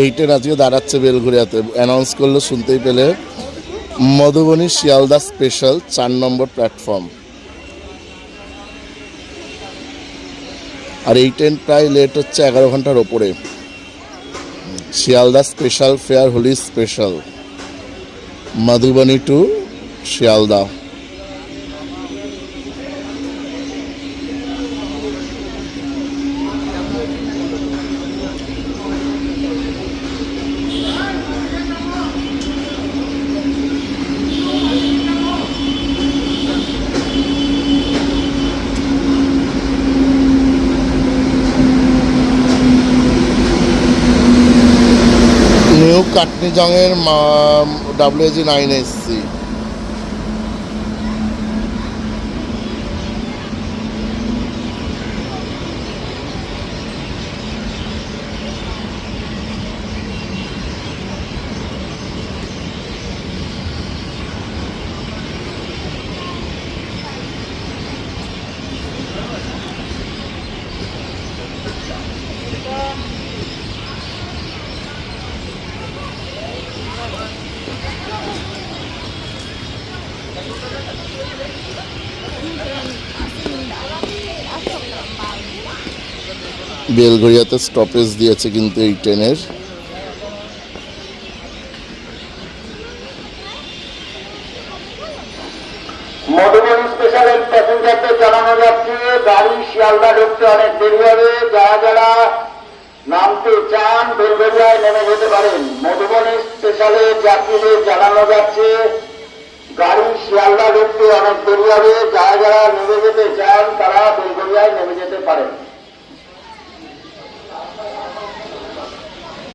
এইটের আজকে দাঁড়াচ্ছে বেলঘরিয়াতে, অ্যানাউন্স করলো শুনতেই পেলে। মধুবনী শিয়ালদা স্পেশাল 4 নম্বর প্ল্যাটফর্ম। আর এই ট্রেন প্রায় লেট হচ্ছে 11 ঘন্টার ওপরে। Sealdah special fare Holi special Madhubani to Sealdah. New Katni জংয়ের WAG9 এসছি। বেলঘরিয়াতে স্টপেজ দিয়েছে কিন্তু এই ট্রেনের। মধুবনী স্পেশালের প্যাসেঞ্জারদের জানানো যাচ্ছে গাড়ি শিয়ালদা ঢুকতে অনেক দেরি হবে। যারা যারা নামতে চান বেলঘরিয়ায় নেমে যেতে পারেন। মধুবনী স্পেশালের যাত্রীদের জানানো যাচ্ছে গাড়ি শিয়ালদা ঢুকতে অনেক দেরি হবে। যারা যারা নেমে যেতে চান তারা বেলঘরিয়ায় নেমে যেতে পারেন।